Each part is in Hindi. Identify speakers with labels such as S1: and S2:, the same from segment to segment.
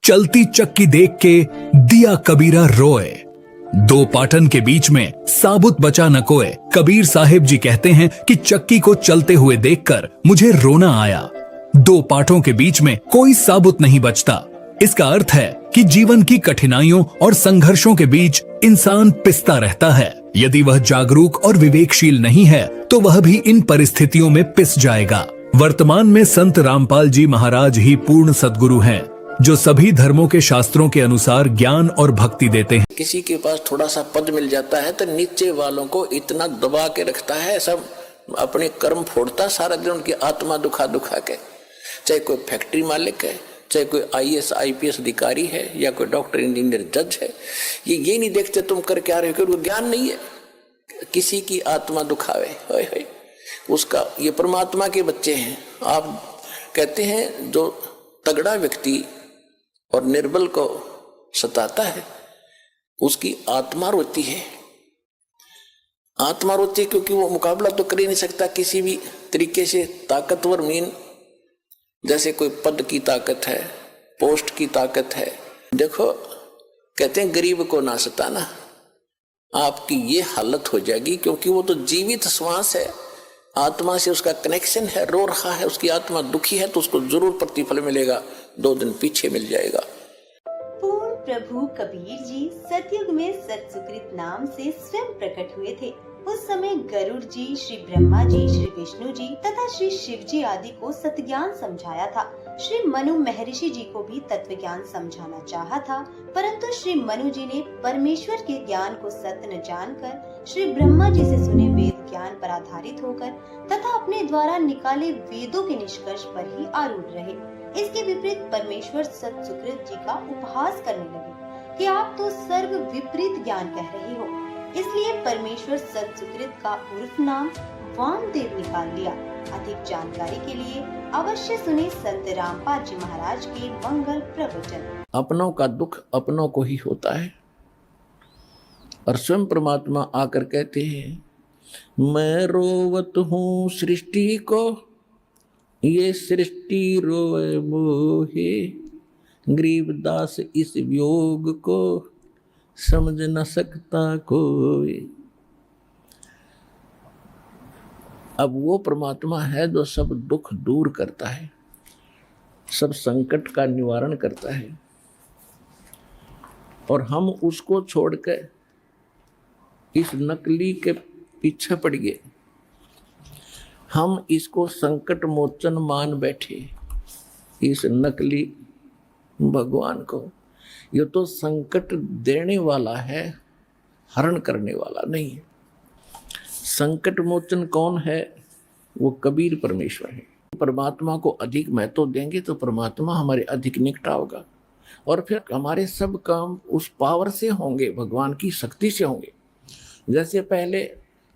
S1: चलती चक्की देख के दिया कबीरा रोए, दो पाटन के बीच में साबुत बचा न कोय। कबीर साहिब जी कहते हैं कि चक्की को चलते हुए देखकर मुझे रोना आया। दो पाटों के बीच में कोई साबुत नहीं बचता। इसका अर्थ है कि जीवन की कठिनाइयों और संघर्षों के बीच इंसान पिसता रहता है। यदि वह जागरूक और विवेकशील नहीं है तो वह भी इन परिस्थितियों में पिस जाएगा। वर्तमान में संत रामपाल जी महाराज ही पूर्ण सद्गुरु हैं, जो सभी धर्मों के शास्त्रों के अनुसार ज्ञान और भक्ति देते हैं।
S2: किसी के पास थोड़ा सा पद मिल जाता है तो नीचे वालों को इतना दबा के रखता है, सब अपने कर्म फोड़ता सारा दिन, उनकी आत्मा दुखा दुखा के। चाहे कोई फैक्ट्री मालिक है, चाहे कोई IAS IPS अधिकारी है, या कोई डॉक्टर इंजीनियर जज है, ये नहीं देखते तुम कर क्या रहे हो, ज्ञान नहीं है। किसी की आत्मा दुखावे, होय होय, उसका ये परमात्मा के बच्चे हैं। आप कहते हैं जो तगड़ा व्यक्ति और निर्बल को सताता है उसकी आत्मा रोती है। आत्मा रोती है क्योंकि वो मुकाबला तो कर ही नहीं सकता किसी भी तरीके से। ताकतवर मीन जैसे कोई पद की ताकत है, पोस्ट की ताकत है। देखो कहते हैं गरीब को ना सताना, आपकी ये हालत हो जाएगी क्योंकि वो तो जीवित श्वास है, आत्मा से उसका कनेक्शन है, रो रहा है, उसकी आत्मा दुखी है तो उसको जरूर प्रतिफल मिलेगा, 2 दिन पीछे मिल जाएगा।
S3: पूर्ण प्रभु कबीर जी सतयुग में सतसुकृत नाम से स्वयं प्रकट हुए थे। उस समय गरुड़ जी, श्री ब्रह्मा जी, श्री विष्णु जी तथा श्री शिव जी आदि को सतज्ञान समझाया था। श्री मनु महर्षि जी को भी तत्व ज्ञान समझाना चाहा था, परंतु श्री मनु जी ने परमेश्वर के ज्ञान को सत्य न जानकर श्री ब्रह्मा जी से सुने वेद ज्ञान पर आधारित होकर तथा अपने द्वारा निकाले वेदों के निष्कर्ष पर ही आरूढ़ रहे। इसके विपरीत परमेश्वर सतसुकृत जी का उपहास करने लगे कि आप तो सर्व विपरीत ज्ञान कह रहे हो। इसलिए परमेश्वर सतसुकृत का उर्फ नाम वामदेव निकाल लिया। अधिक जानकारी के लिए अवश्य सुने संत रामपाल जी महाराज के मंगल प्रवचन।
S2: अपनों का दुख अपनों को ही होता है और स्वयं परमात्मा आकर कहते हैं, मैं रोवत हूँ सृष्टि को, ये सृष्टि रोए मोहे, गरीबदास इस वियोग को समझ न सकता कोई। अब वो परमात्मा है जो सब दुख दूर करता है, सब संकट का निवारण करता है, और हम उसको छोड़कर इस नकली के पीछे पड़ गए। हम इसको संकट मोचन मान बैठे, इस नकली भगवान को। ये तो संकट देने वाला है, हरण करने वाला नहीं है। संकट मोचन कौन है? वो कबीर परमेश्वर है। परमात्मा को अधिक महत्व देंगे तो परमात्मा हमारे अधिक निकट होगा, और फिर हमारे सब काम उस पावर से होंगे, भगवान की शक्ति से होंगे। जैसे पहले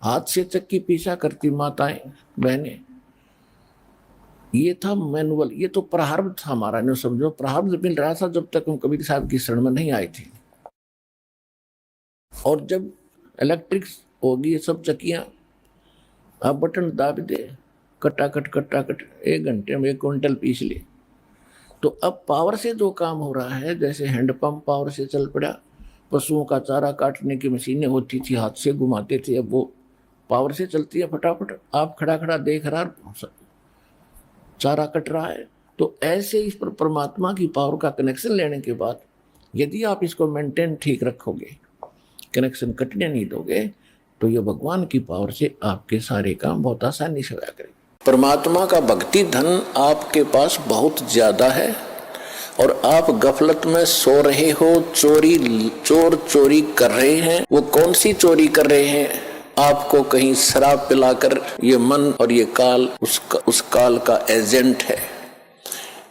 S2: हाथ से चक्की पीसा करती माताएं बहनें, ये था मैनुअल, ये तो प्रारब्ध था हमारा। नहीं समझो, प्रारब्ध मिल रहा था जब तक हम कबीर साहब की शरण में नहीं आए थे। और जब इलेक्ट्रिक होगी ये सब चक्कियां, आप बटन दाब दे, कटाकट 1 घंटे में 1 क्विंटल पीस ले। तो अब पावर से जो काम हो रहा है, जैसे हैंडपंप पावर से चल पड़ा, पशुओं का चारा काटने की मशीनें होती थी, हाथ से घुमाते थे, अब वो पावर से चलती है। फटाफट आप खड़ा खड़ा देख रहा, चारा कट रहा है। तो ऐसे इस पर परमात्मा की पावर का कनेक्शन लेने के बाद यदि आप इसको मेंटेन ठीक रखोगे, कनेक्शन कटने नहीं दोगे, तो ये भगवान की पावर से आपके सारे काम बहुत आसानी से होया करेंगे। परमात्मा का भक्ति धन आपके पास बहुत ज्यादा है और आप गफलत में सो रहे हो, चोर चोरी कर रहे हैं। वो कौन सी चोरी कर रहे हैं? आपको कहीं शराब पिलाकर ये मन और ये काल उस काल का एजेंट है।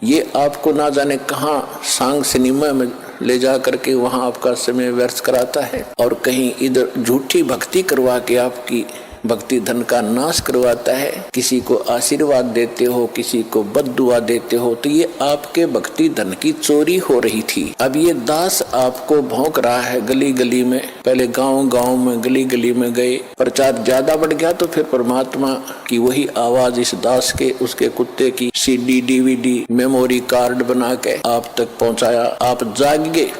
S2: ये आपको ना जाने कहाँ सांग सिनेमा में ले जा करके वहां आपका समय व्यर्थ कराता है, और कहीं इधर झूठी भक्ति करवा के आपकी भक्ति धन का नाश करवाता है। किसी को आशीर्वाद देते हो, किसी को बद्दुआ देते हो, तो ये आपके भक्ति धन की चोरी हो रही थी। अब ये दास आपको भौंक रहा है गली गली में। पहले गांव गांव में, गली गली में गए, प्रचार ज्यादा बढ़ गया तो फिर परमात्मा की वही आवाज इस दास के, उसके कुत्ते की CD DVD मेमोरी कार्ड बना के आप तक पहुंचाया। आप जाग गए,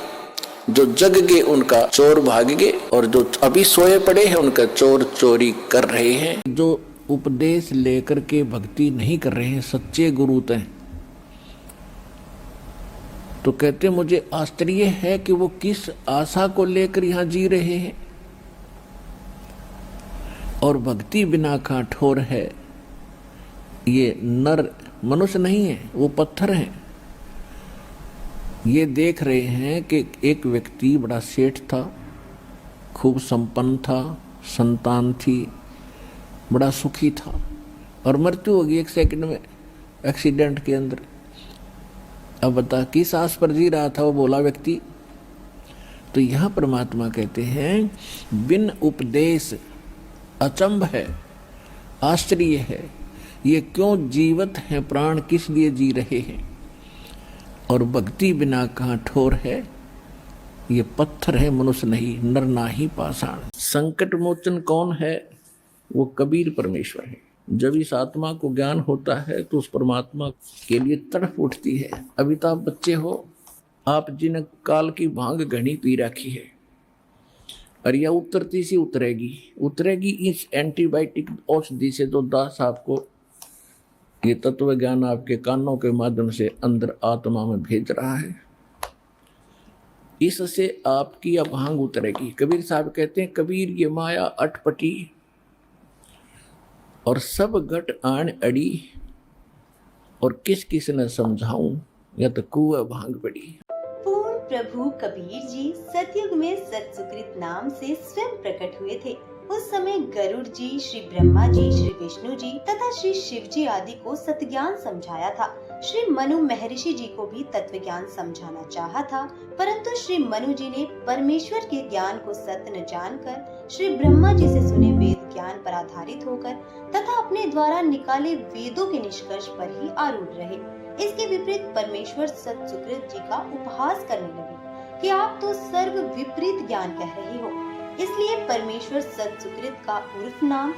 S2: जो जग गए उनका चोर भाग गए, और जो अभी सोए पड़े हैं उनका चोर चोरी कर रहे हैं। जो उपदेश लेकर के भक्ति नहीं कर रहे हैं, सच्चे गुरु तो कहते मुझे आश्चर्य है कि वो किस आशा को लेकर यहाँ जी रहे हैं। और भक्ति बिना काठोर है। ये नर मनुष्य नहीं है, वो पत्थर हैं। ये देख रहे हैं कि एक व्यक्ति बड़ा सेठ था, खूब संपन्न था, संतान थी, बड़ा सुखी था, और मृत्यु हो गई 1 सेकंड में एक्सीडेंट के अंदर। अब बता किस आस पर जी रहा था वो बोला व्यक्ति। तो यहाँ परमात्मा कहते हैं बिन उपदेश अचंभ है, आश्चर्य है, ये क्यों जीवित हैं, प्राण किस लिए जी रहे हैं। और भक्ति बिना काठोर है, ये पत्थर है, मनुष्य नहीं, नर नाही पाषाण। संकट मोचन कौन है? वो कबीर परमेश्वर है। जब इस आत्मा को ज्ञान होता है तो उस परमात्मा के लिए तड़प उठती है। अभी तो आप बच्चे हो, आप जिन काल की भांग घनी पी रखी है, और यह उतरती सी उतरेगी इस एंटीबायोटिक औषधि से। तो दास आपको ये तत्व ज्ञान आपके कानों के माध्यम से अंदर आत्मा में भेज रहा है, इससे आपकी अब भांग उतरेगी। कबीर साहब कहते हैं कबीर ये माया अटपटी, और सब घट आन अड़ी, और किस किस ने समझाऊं, या तो कुआ भांग पड़ी।
S3: पूर्ण प्रभु कबीर जी सतयुग में सत्सुकृत नाम से स्वयं प्रकट हुए थे। उस समय गरुड़ जी, श्री ब्रह्मा जी, श्री विष्णु जी तथा श्री शिव जी आदि को सत्ज्ञान समझाया था। श्री मनु महर्षि जी को भी तत्व ज्ञान समझाना चाहा था, परंतु श्री मनु जी ने परमेश्वर के ज्ञान को सत्य न जानकर श्री ब्रह्मा जी से सुने वेद ज्ञान पर आधारित होकर तथा अपने द्वारा निकाले वेदों के निष्कर्ष पर ही आरूढ़ रहे। इसके विपरीत परमेश्वर सत्सुकृत जी का उपहास करने लगे कि आप तो सर्व विपरीत ज्ञान कह रहे हो। इसलिए परमेश्वर सत्सुकृत का उर्फ नाम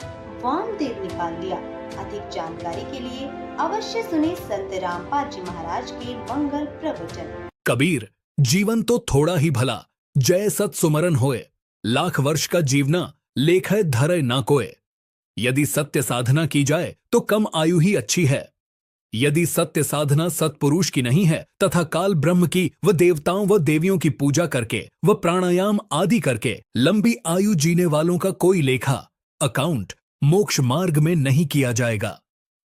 S3: वामदेव निकाल लिया। अधिक जानकारी के लिए अवश्य सुने संत रामपाल जी महाराज के मंगल प्रवचन।
S1: कबीर जीवन तो थोड़ा ही भला, जय सत सुमरन होए, लाख वर्ष का जीवना लेखय धरे ना कोय। यदि सत्य साधना की जाए तो कम आयु ही अच्छी है। यदि सत्य साधना सत्पुरुष की नहीं है तथा काल ब्रह्म की व देवताओं व देवियों की पूजा करके व प्राणायाम आदि करके लंबी आयु जीने वालों का कोई लेखा अकाउंट मोक्ष मार्ग में नहीं किया जाएगा।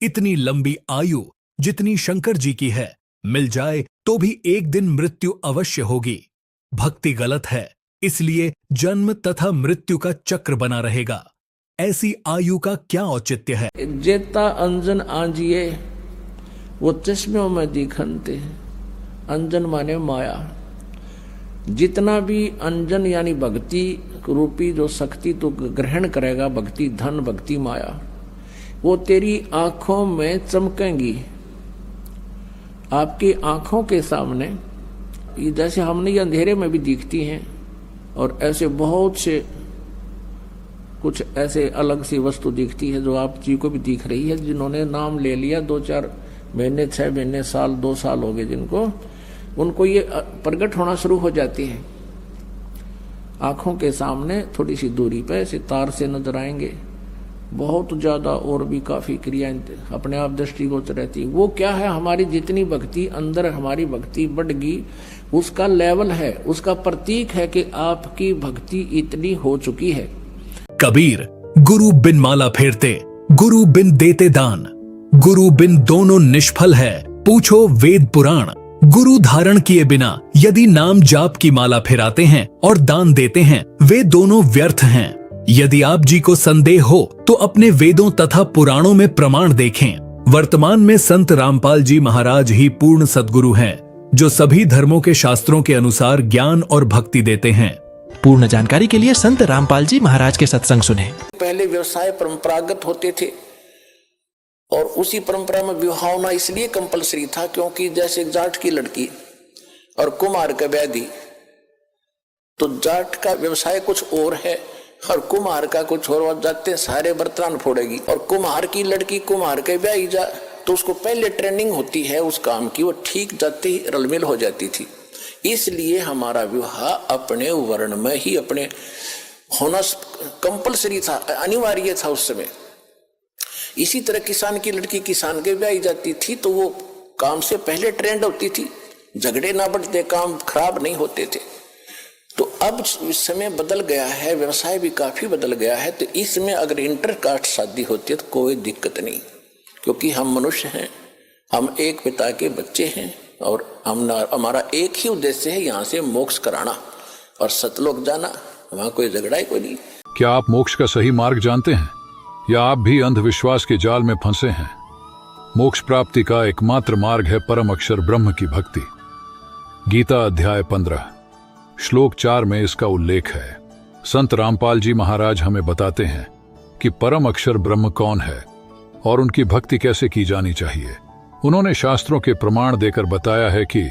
S1: इतनी लंबी आयु जितनी शंकर जी की है, मिल जाए तो भी एक दिन मृत्यु अवश्य होगी। भक्ति गलत है, इसलिए जन्म तथा मृत्यु का चक्र बना रहेगा। ऐसी आयु का क्या औचित्य है।
S2: जेता अंजन आंजिए वो चश्मों में दिखनते। अंजन माने माया। जितना भी अंजन यानी भक्ति रूपी जो शक्ति तो ग्रहण करेगा, भक्ति धन, भक्ति माया, वो तेरी आंखों में चमकेंगी। आपकी आंखों के सामने जैसे हमने ये अंधेरे में भी दिखती हैं, और ऐसे बहुत से कुछ ऐसे अलग सी वस्तु दिखती है जो आप जी को भी दिख रही है। जिन्होंने नाम ले लिया 2-4 महीने, 6 महीने, साल, 2 साल हो गए जिनको, उनको ये प्रकट होना शुरू हो जाती है। आंखों के सामने थोड़ी सी दूरी पे सितार से नजर आएंगे। बहुत ज्यादा और भी काफी क्रियाएं अपने आप दृष्टिगोचर रहती। वो क्या है, हमारी जितनी भक्ति अंदर हमारी भक्ति बढ़गी, उसका लेवल है, उसका प्रतीक है कि आपकी भक्ति इतनी हो चुकी है।
S1: कबीर गुरु बिन माला फेरते, गुरु बिन देते दान, गुरु बिन दोनों निष्फल है, पूछो वेद पुराण। गुरु धारण किए बिना यदि नाम जाप की माला फेराते हैं और दान देते हैं, वे दोनों व्यर्थ हैं। यदि आप जी को संदेह हो तो अपने वेदों तथा पुराणों में प्रमाण देखें। वर्तमान में संत रामपाल जी महाराज ही पूर्ण सद्गुरु हैं, जो सभी धर्मों के शास्त्रों के अनुसार ज्ञान और भक्ति देते हैं।
S4: पूर्ण जानकारी के लिए संत रामपाल जी महाराज के सत्संग सुने।
S2: पहले व्यवसाय परंपरागत होते थे और उसी परंपरा में विवाह होना इसलिए कंपलसरी था क्योंकि जैसे जाट की लड़की और कुम्हार का ब्यादी, तो जाट का व्यवसाय कुछ और है और कुम्हार का कुछ और, जाते सारे बर्तन फोड़ेगी। और कुम्हार की लड़की कुम्हार के ब्याही जा तो उसको पहले ट्रेनिंग होती है उस काम की, वो ठीक जाते ही रलमिल हो जाती थी। इसलिए हमारा विवाह अपने वर्ण में ही अपने होना कंपलसरी था, अनिवार्य था उस समय। इसी तरह किसान की लड़की किसान के ब्याही जाती थी तो वो काम से पहले ट्रेंड होती थी, झगड़े ना बढ़ते, काम खराब नहीं होते थे। तो अब समय बदल गया है, व्यवसाय भी काफी बदल गया है, तो इसमें अगर इंटरकास्ट शादी होती है तो कोई दिक्कत नहीं, क्योंकि हम मनुष्य हैं, हम एक पिता के बच्चे हैं और हमारा एक ही उद्देश्य है, यहाँ से मोक्ष कराना और सतलोक जाना। वहां कोई झगड़ा ही कोई नहीं।
S5: क्या आप मोक्ष का सही मार्ग जानते हैं या आप भी अंधविश्वास के जाल में फंसे हैं? मोक्ष प्राप्ति का एकमात्र मार्ग है परम अक्षर ब्रह्म की भक्ति। गीता अध्याय 15 श्लोक 4 में इसका उल्लेख है। संत रामपाल जी महाराज हमें बताते हैं कि परम अक्षर ब्रह्म कौन है और उनकी भक्ति कैसे की जानी चाहिए। उन्होंने शास्त्रों के प्रमाण देकर बताया है कि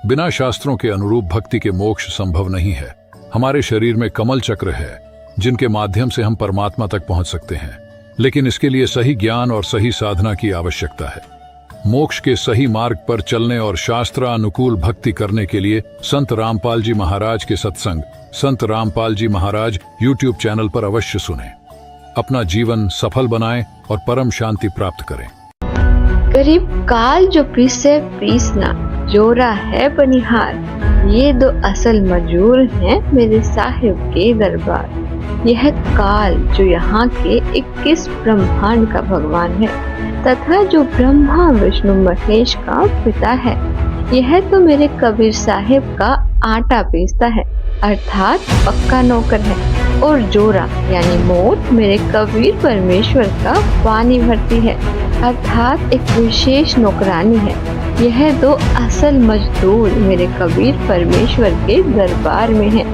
S5: बिना शास्त्रों के अनुरूप भक्ति के मोक्ष संभव नहीं है। हमारे शरीर में कमल चक्र है जिनके माध्यम से हम परमात्मा तक पहुंच सकते हैं, लेकिन इसके लिए सही ज्ञान और सही साधना की आवश्यकता है। मोक्ष के सही मार्ग पर चलने और शास्त्रानुकूल भक्ति करने के लिए संत रामपाल जी महाराज के सत्संग संत रामपाल जी महाराज YouTube चैनल पर अवश्य सुनें। अपना जीवन सफल बनाएं और परम शांति प्राप्त करें।
S6: गरीब काल जो पीसे पीसना, जोरा है बनिहार, ये दो असल मजूर हैं मेरे साहिब के दरबार। यह काल जो यहाँ के 21 ब्रह्मांड का भगवान है तथा जो ब्रह्मा विष्णु महेश का पिता है, यह तो मेरे कबीर साहिब का आटा पीसता है अर्थात पक्का नौकर है, और जोरा यानी मोट मेरे कबीर परमेश्वर का पानी भरती है अर्थात एक विशेष नौकरानी है। यह दो असल मजदूर मेरे कबीर परमेश्वर के दरबार में हैं।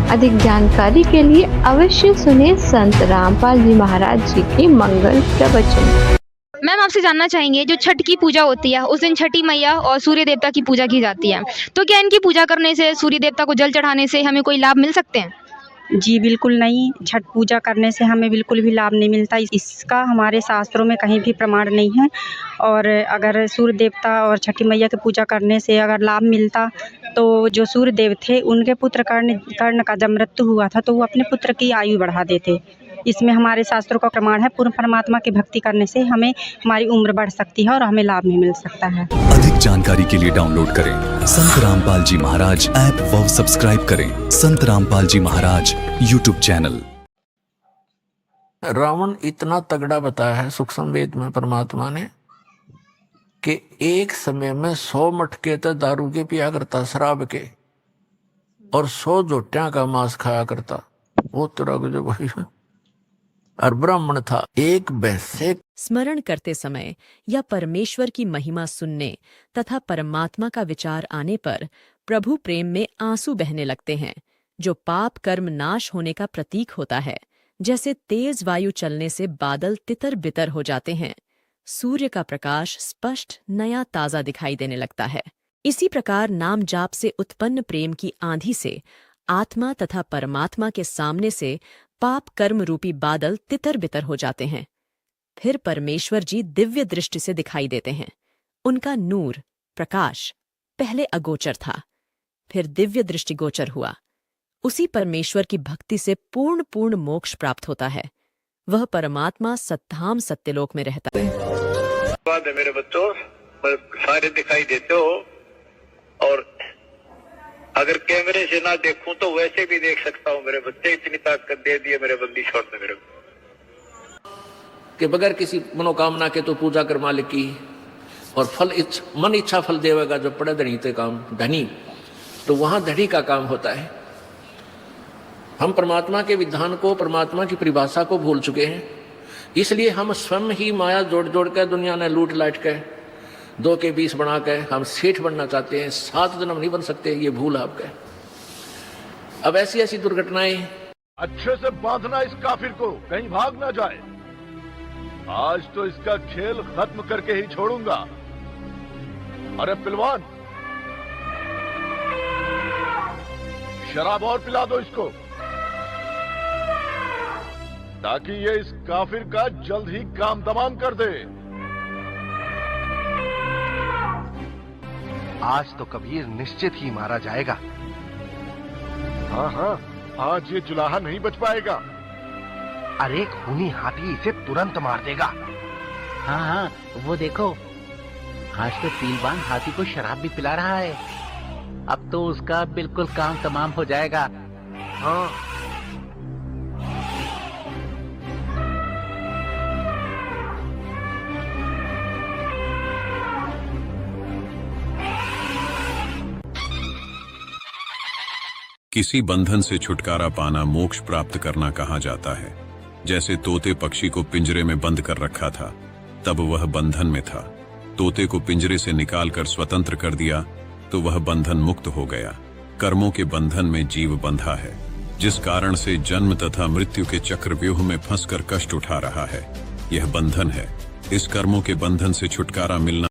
S6: अधिक जानकारी के लिए अवश्य सुने संत रामपाल जी महाराज जी की मंगल प्रवचन।
S7: मैम आपसे जानना चाहेंगे, जो छठ की पूजा होती है उस दिन छठी मैया और सूर्य देवता की पूजा की जाती है, तो क्या इनकी पूजा करने से, सूर्य देवता को जल चढ़ाने से हमें कोई लाभ मिल सकते हैं?
S8: जी बिल्कुल नहीं, छठ पूजा करने से हमें बिल्कुल भी लाभ नहीं मिलता। इसका हमारे शास्त्रों में कहीं भी प्रमाण नहीं है। और अगर सूर्य देवता और छठी मैया की पूजा करने से अगर लाभ मिलता तो जो सूर्य देव थे उनके पुत्र कर्ण का जब मृत्यु हुआ था तो वो अपने पुत्र की आयु बढ़ा देते। इसमें हमारे शास्त्रों का प्रमाण है। पूर्ण परमात्मा की भक्ति करने से हमें हमारी उम्र बढ़ सकती है और हमें लाभ भी मिल सकता है।
S9: अधिक जानकारी के लिए डाउनलोड करें संत रामपाल जी महाराज ऐप व सब्सक्राइब करें संत रामपाल जी महाराज YouTube चैनल।
S2: रावण इतना तगड़ा बताया है सूक्ष्म वेद में परमात्मा ने कि एक समय में 100 मटके तो दारू के पिया करता, शराब के, और 100 जोटियां का मांस खाया करता। वो तरह जो भाई और ब्राह्मण था। एक वैसे
S10: स्मरण करते समय या परमेश्वर की महिमा सुनने तथा परमात्मा का विचार आने पर प्रभु प्रेम में आंसू बहने लगते हैं, जो पाप कर्म नाश होने का प्रतीक होता है। जैसे तेज वायु चलने से बादल तितर बितर हो जाते हैं, सूर्य का प्रकाश स्पष्ट नया ताजा दिखाई देने लगता है। इसी प्रकार नाम जाप से उत्पन्न प्रेम की आंधी से आत्मा तथा परमात्मा के सामने से पाप कर्म रूपी बादल तितर बितर हो जाते हैं। फिर परमेश्वर जी दिव्य दृष्टि से दिखाई देते हैं। उनका नूर प्रकाश पहले अगोचर था, फिर दिव्य दृष्टि गोचर हुआ। उसी परमेश्वर की भक्ति से पूर्ण मोक्ष प्राप्त होता है। वह परमात्मा सत्धाम सत्यलोक में रहता है।
S11: मेरे बच्चों सारे दिखाई देते हो, और अगर कैमरे से ना देखूं तो वैसे भी देख सकता हूं। मेरे बच्चे इतनी ताकत दे दिए मेरे बंदी छोड़ में मेरे
S2: के बगैर किसी मनोकामना के तो पूजा कर मालिक की, और फल मन इच्छा फल देवेगा जो पड़े धनी ते काम धनी। तो वहां धनी का काम होता है। हम परमात्मा के विधान को, परमात्मा की परिभाषा को भूल चुके हैं। इसलिए हम स्वयं ही माया जोड़ जोड़ कर दुनिया ने लूट लाट कर 2 के 20 बना कर हम सेठ बनना चाहते हैं। 7 जन्म नहीं बन सकते, ये भूल आपका। अब ऐसी ऐसी दुर्घटनाएं।
S12: अच्छे से बांधना इस काफिर को, कहीं भाग ना जाए। आज तो इसका खेल खत्म करके ही छोड़ूंगा। अरे पिलवान, शराब और पिला दो इसको, ताकि ये इस काफिर का जल्द ही काम तमाम कर दे।
S13: आज तो कबीर निश्चित ही मारा जाएगा।
S12: हाँ हाँ, आज ये जुलाहा नहीं बच पाएगा।
S13: अरे खूनी हाथी इसे तुरंत मार देगा।
S14: हाँ हाँ, वो देखो, आज तो पीलवान हाथी को शराब भी पिला रहा है। अब तो उसका बिल्कुल काम तमाम हो जाएगा।
S13: हाँ,
S5: किसी बंधन से छुटकारा पाना मोक्ष प्राप्त करना कहा जाता है। जैसे तोते पक्षी को पिंजरे में बंद कर रखा था, तब वह बंधन में था। तोते को पिंजरे से निकालकर स्वतंत्र कर दिया तो वह बंधन मुक्त हो गया। कर्मों के बंधन में जीव बंधा है, जिस कारण से जन्म तथा मृत्यु के चक्रव्यूह में फंसकर कष्ट उठा रहा है। यह बंधन है। इस कर्मों के बंधन से छुटकारा मिलना